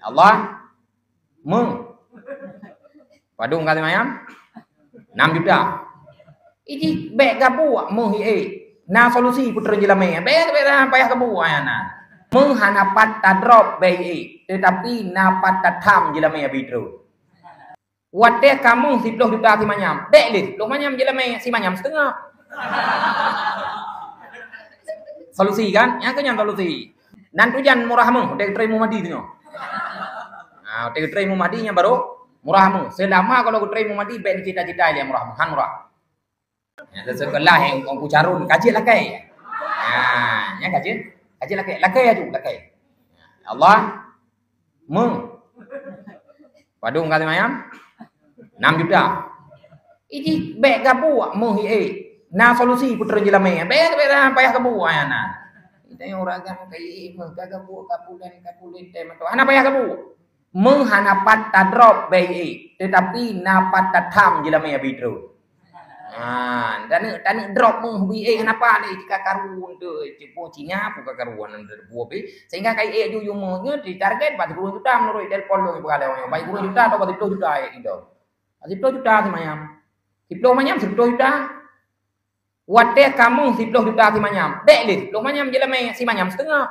Allah padung kata mayam 6 juta. Ini baik gabu na solusi putra jelame. Baik payah gabu ayana. Menghanapat tadrop baik tetapi napat tatam jelame bidro. Wadah kamu 10 juta si manyam. Baik lih, 10 manyam jelame si manyam setengah. Solusi kan? Yang kenyang solusi. Nanti jangan murahmu, udah terima madi tu. Nah, udah terima madinya baru murahmu. Selama kalau terima madi baik cita-cita dia murahmu, han murah. Ya, sekolah yang aku carun kaji lakai. Nah, ya kaji lakai aja lakai. Allah padung kata mayam 6 juta. Ini baik gabu na solusi putra jelame. Baik payah gabu ayana. Kita yang orang kan kai gabu kapulen teman tu. Ana payah gabu. Menghanapat tadrop baik tetapi napat tatam jelame bidro. Dan drop kenapa ni jika karuan tu cipo Cina buka karuan dari buah sehingga kai ju yumonya di target 40 juta menurut telepon lo berkali orang 40 juta atau 40 juta itu 10 juta semayam 10 manyam 10 juta wadah kamu 10 juta si manyam dek lih 10 manyam jelame si manyam setengah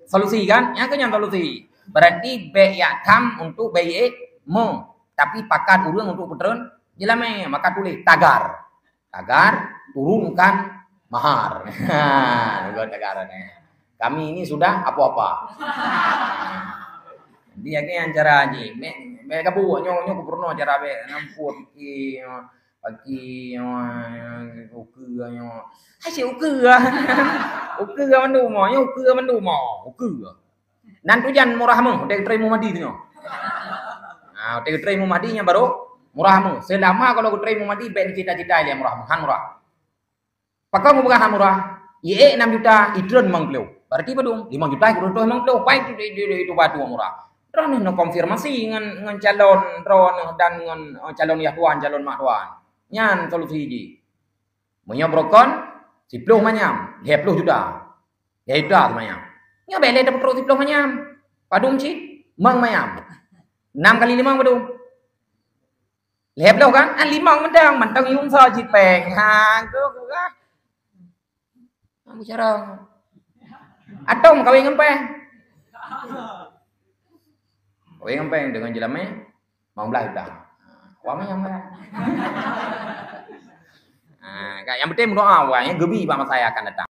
solusi kan yang kenyang solusi berarti baik ya tam untuk baik tapi pakat urang untuk puteren jelame maka tulis tagar turunkan mahar. Nah, tagarannya. Kami ini sudah apa-apa. Dia ke yang cara ni, mereka buat nyo purno cara be nampur pagi uke nyo. Hai uke mandu mo. Nan tujan murahmu, udah terima madi tu. Nah, udah terima madinya baru murahmu. Selama kalau terima madi baik cita-cita dia murahmu, han murah. Pakau mau bukan han murah. Ye 6 juta idron mangklo. Berarti badung 5 juta idron tu mangklo. Baik itu batu murah. Terus no konfirmasi dengan calon ron dan dengan calon ya tuan, calon mak tuan. Nyan solusi ji. Menyobrokon 10 manyam, 20 juta. 20 juta manyam. Nya bele dapat terus 10 manyam. Padum ci, mang manyam. 6 kali 5 badung. 20 kan? 5 mentang yung sa jipeng. Ha, go ka. Aku cara. Atom kawin ngempeng. Kawin ngempeng dengan jelame mau belah dah. Wame yang mana? Yang penting doa, wah, gebi pak saya akan datang.